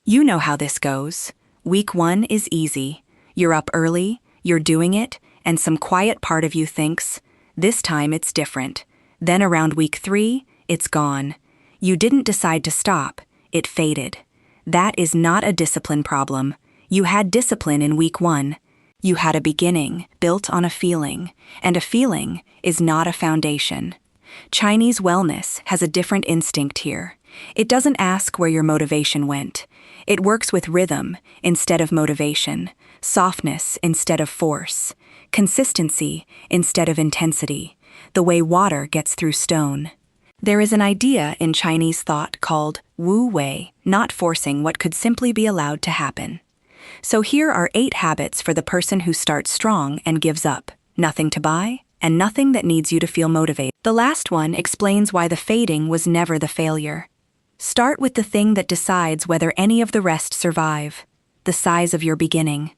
You know how this goes. Week 1 is easy. You're up early, you're doing it, and some quiet part of you thinks, this time it's different. Then around week 3, it's gone. You didn't decide to stop, it faded. That is not a discipline problem. You had discipline in week 1. You had a beginning built on a feeling, and a feeling is not a foundation. Chinese wellness has a different instinct here. It doesn't ask where your motivation went. It works with rhythm instead of motivation, softness instead of force, consistency instead of intensity, the way water gets through stone. There is an idea in Chinese thought called wu wei, not forcing what could simply be allowed to happen. So here are 8 habits for the person who starts strong and gives up. Nothing to buy, and nothing that needs you to feel motivated. The last one explains why the fading was never the failure. Start with the thing that decides whether any of the rest survive, the size of your beginning.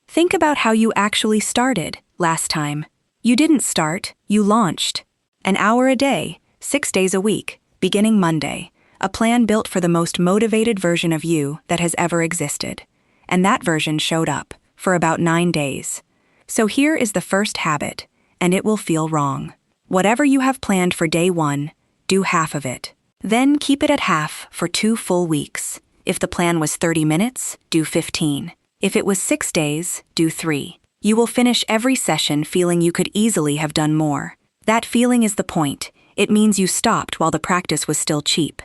Think about how you actually started last time. You didn't start, you launched. An hour a day, 6 days a week, beginning Monday. A plan built for the most motivated version of you that has ever existed. And that version showed up for about 9 days. So here is the first habit, and it will feel wrong. Whatever you have planned for day 1, do half of it. Then keep it at half for 2 full weeks. If the plan was 30 minutes, do 15. If it was 6 days, do 3. You will finish every session feeling you could easily have done more. That feeling is the point. It means you stopped while the practice was still cheap.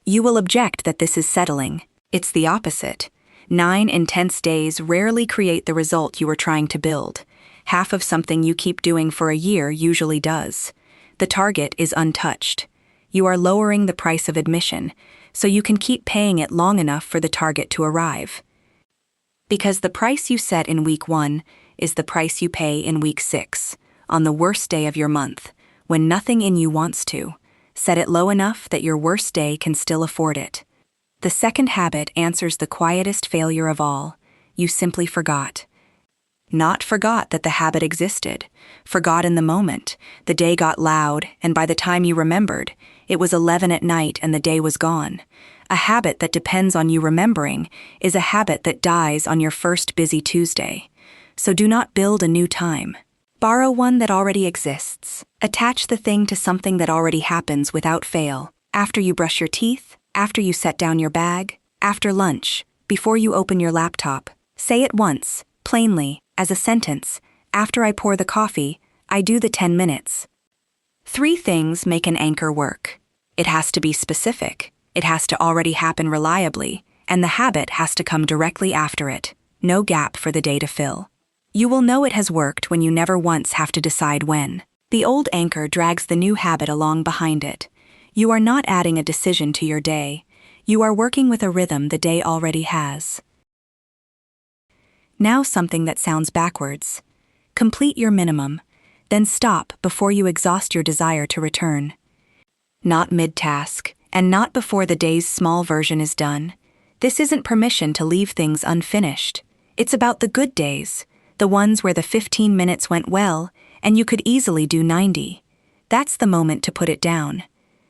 You will object that this is settling. It's the opposite. 9 intense days rarely create the result you were trying to build. Half of something you keep doing for a year usually does. The target is untouched. You are lowering the price of admission, so you can keep paying it long enough for the target to arrive. Because the price you set in week 1 is the price you pay in week 6, on the worst day of your month, when nothing in you wants to. Set it low enough that your worst day can still afford it. The second habit answers the quietest failure of all. You simply forgot. Not forgot that the habit existed. Forgot in the moment. The day got loud, and by the time you remembered, it was 11 at night and the day was gone. A habit that depends on you remembering is a habit that dies on your first busy Tuesday. So do not build a new time. Borrow one that already exists. Attach the thing to something that already happens without fail. After you brush your teeth, after you set down your bag, after lunch, before you open your laptop. Say it once, plainly, as a sentence. After I pour the coffee, I do the 10 minutes. 3 things make an anchor work. It has to be specific, it has to already happen reliably, and the habit has to come directly after it. No gap for the day to fill. You will know it has worked when you never once have to decide when. The old anchor drags the new habit along behind it. You are not adding a decision to your day. You are working with a rhythm the day already has. Now something that sounds backwards. Complete your minimum, then stop before you exhaust your desire to return. Not mid-task, and not before the day's small version is done. This isn't permission to leave things unfinished. It's about the good days, the ones where the 15 minutes went well, and you could easily do 90. That's the moment to put it down.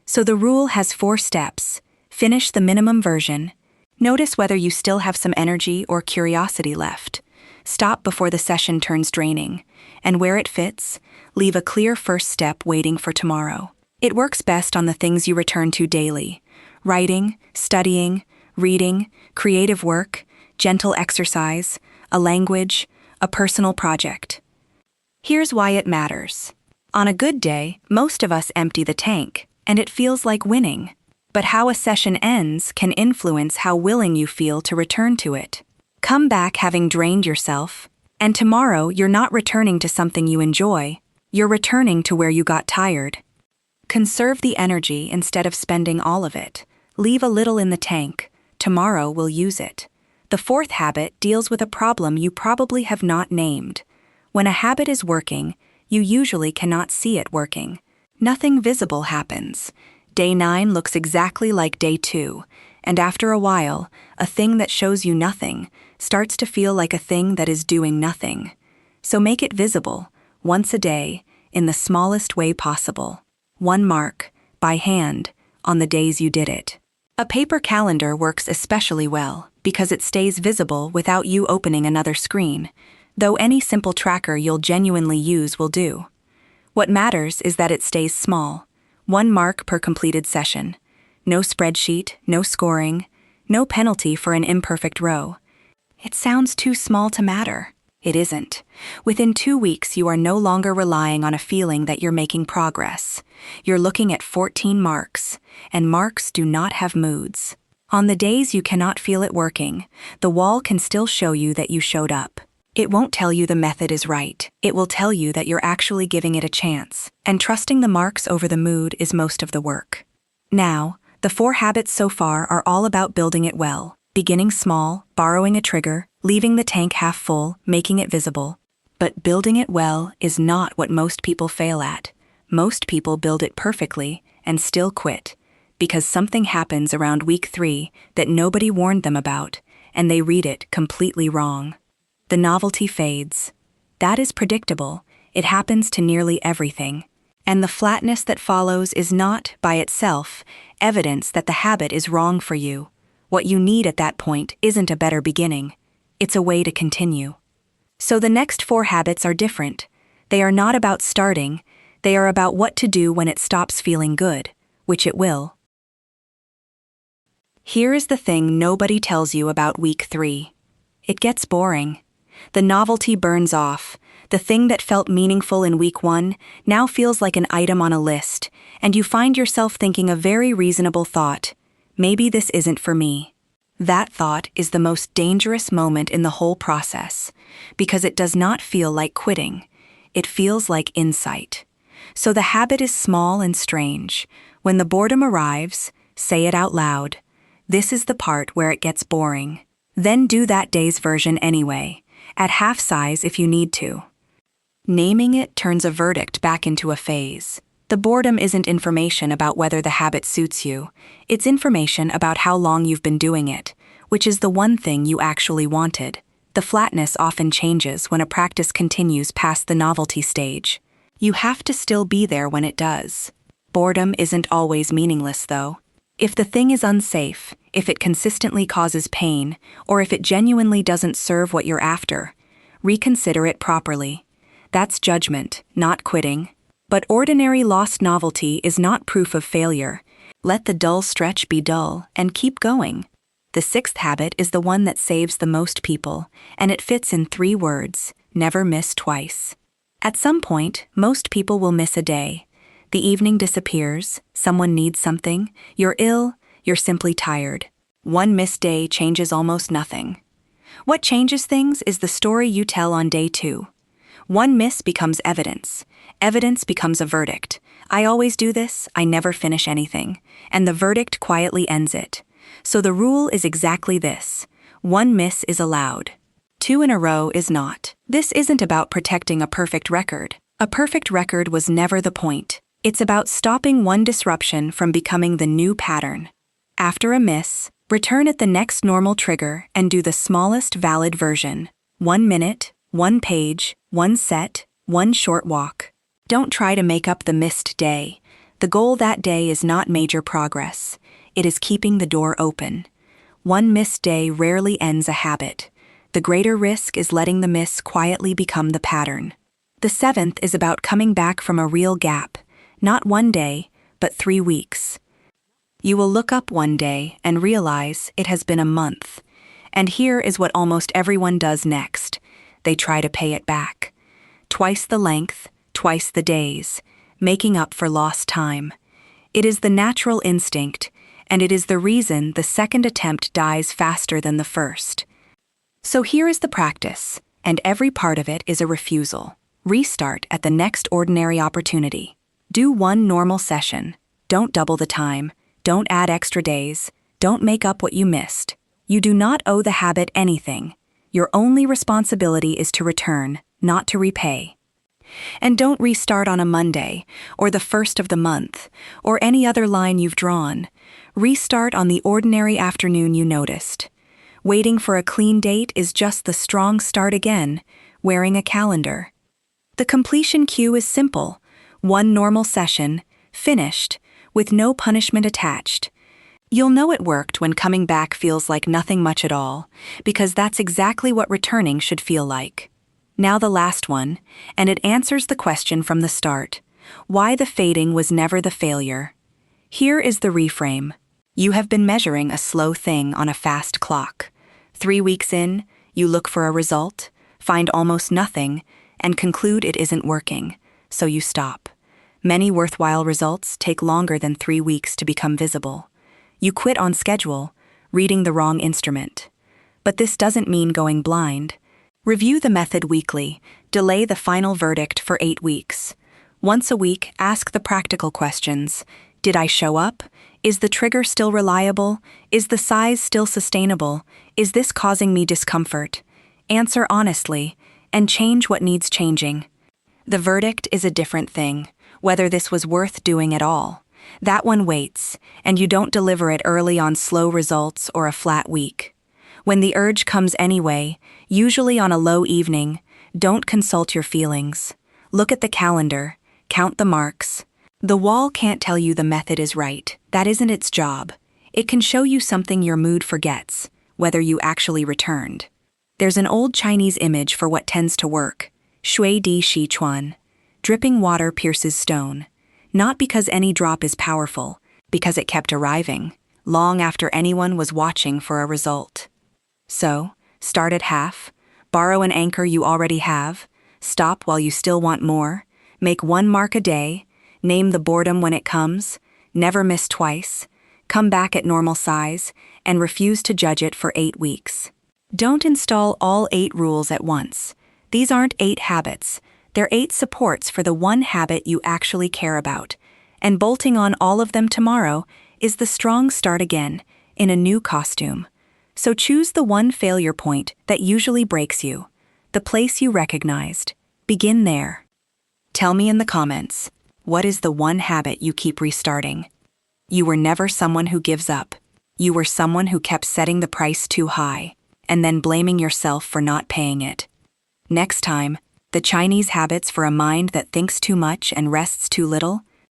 So the rule has 4 steps. Finish the minimum version. Notice whether you still have some energy or curiosity left. Stop before the session turns draining. And where it fits, leave a clear first step waiting for tomorrow. It works best on the things you return to daily. Writing, studying, reading, creative work, gentle exercise, a language, a personal project. Here's why it matters. On a good day, most of us empty the tank, and it feels like winning. But how a session ends can influence how willing you feel to return to it. Come back having drained yourself, and tomorrow you're not returning to something you enjoy, you're returning to where you got tired. Conserve the energy instead of spending all of it. Leave a little in the tank. Tomorrow we'll use it. The 4th habit deals with a problem you probably have not named. When a habit is working, you usually cannot see it working. Nothing visible happens. Day 9 looks exactly like day 2, and after a while, a thing that shows you nothing starts to feel like a thing that is doing nothing. So make it visible, once a day, in the smallest way possible. 1 mark, by hand, on the days you did it. A paper calendar works especially well because it stays visible without you opening another screen, though any simple tracker you'll genuinely use will do. What matters is that it stays small, 1 mark per completed session. No spreadsheet, no scoring, no penalty for an imperfect row. It sounds too small to matter. It isn't. Within 2 weeks, you are no longer relying on a feeling that you're making progress. You're looking at 14 marks, and marks do not have moods. On the days you cannot feel it working, the wall can still show you that you showed up. It won't tell you the method is right. It will tell you that you're actually giving it a chance, and trusting the marks over the mood is most of the work. Now, the 4 habits so far are all about building it well. Beginning small, borrowing a trigger, leaving the tank half full, making it visible. But building it well is not what most people fail at. Most people build it perfectly and still quit, because something happens around week 3 that nobody warned them about, and they read it completely wrong. The novelty fades. That is predictable. It happens to nearly everything. And the flatness that follows is not, by itself, evidence that the habit is wrong for you. What you need at that point isn't a better beginning. It's a way to continue. So the next 4 habits are different. They are not about starting. They are about what to do when it stops feeling good, which it will. Here is the thing nobody tells you about week 3. It gets boring. The novelty burns off. The thing that felt meaningful in week 1 now feels like an item on a list, and you find yourself thinking a very reasonable thought. Maybe this isn't for me. That thought is the most dangerous moment in the whole process, because it does not feel like quitting. It feels like insight. So the habit is small and strange. When the boredom arrives, say it out loud. This is the part where it gets boring. Then do that day's version anyway, at half size if you need to. Naming it turns a verdict back into a phase. The boredom isn't information about whether the habit suits you. It's information about how long you've been doing it, which is the one thing you actually wanted. The flatness often changes when a practice continues past the novelty stage. You have to still be there when it does. Boredom isn't always meaningless, though. If the thing is unsafe, if it consistently causes pain, or if it genuinely doesn't serve what you're after, reconsider it properly. That's judgment, not quitting. But ordinary lost novelty is not proof of failure. Let the dull stretch be dull and keep going. The 6th habit is the one that saves the most people, and it fits in 3 words: never miss twice. At some point, most people will miss a day. The evening disappears, someone needs something, you're ill, you're simply tired. 1 missed day changes almost nothing. What changes things is the story you tell on day 2. 1 miss becomes evidence. Evidence becomes a verdict. I always do this, I never finish anything. And the verdict quietly ends it. So the rule is exactly this: 1 miss is allowed. 2 in a row is not. This isn't about protecting a perfect record. A perfect record was never the point. It's about stopping 1 disruption from becoming the new pattern. After a miss, return at the next normal trigger and do the smallest valid version. 1 minute, 1 page, 1 set, 1 short walk. Don't try to make up the missed day. The goal that day is not major progress. It is keeping the door open. 1 missed day rarely ends a habit. The greater risk is letting the miss quietly become the pattern. The 7th is about coming back from a real gap, not 1 day, but 3 weeks. You will look up one day and realize it has been a month. And here is what almost everyone does next. They try to pay it back. Twice the length, twice the days, making up for lost time. It is the natural instinct, and it is the reason the second attempt dies faster than the first. So here is the practice, and every part of it is a refusal. Restart at the next ordinary opportunity. Do 1 normal session. Don't double the time. Don't add extra days. Don't make up what you missed. You do not owe the habit anything. Your only responsibility is to return, not to repay. And don't restart on a Monday, or the 1st of the month, or any other line you've drawn. Restart on the ordinary afternoon you noticed. Waiting for a clean date is just the strong start again, wearing a calendar. The completion cue is simple: 1 normal session, finished, with no punishment attached. You'll know it worked when coming back feels like nothing much at all, because that's exactly what returning should feel like. Now the last one, and it answers the question from the start: why the fading was never the failure. Here is the reframe. You have been measuring a slow thing on a fast clock. 3 weeks in, you look for a result, find almost nothing, and conclude it isn't working, so you stop. Many worthwhile results take longer than 3 weeks to become visible. You quit on schedule, reading the wrong instrument. But this doesn't mean going blind. Review the method weekly, delay the final verdict for 8 weeks. Once a week, ask the practical questions. Did I show up? Is the trigger still reliable? Is the size still sustainable? Is this causing me discomfort? Answer honestly, and change what needs changing. The verdict is a different thing, whether this was worth doing at all. That one waits, and you don't deliver it early on slow results or a flat week. When the urge comes anyway, usually on a low evening, don't consult your feelings. Look at the calendar, count the marks. The wall can't tell you the method is right. That isn't its job. It can show you something your mood forgets, whether you actually returned. There's an old Chinese image for what tends to work: shui di shi chuan. Dripping water pierces stone. Not because any drop is powerful, because it kept arriving, long after anyone was watching for a result. So, start at half, borrow an anchor you already have, stop while you still want more, make 1 mark a day, name the boredom when it comes, never miss twice, come back at normal size, and refuse to judge it for 8 weeks. Don't install all 8 rules at once. These aren't 8 habits. They're 8 supports for the one habit you actually care about, and bolting on all of them tomorrow is the strong start again, in a new costume. So choose the one failure point that usually breaks you, the place you recognized. Begin there. Tell me in the comments, what is the one habit you keep restarting? You were never someone who gives up. You were someone who kept setting the price too high, and then blaming yourself for not paying it. Next time, the Chinese habits for a mind that thinks too much and rests too little,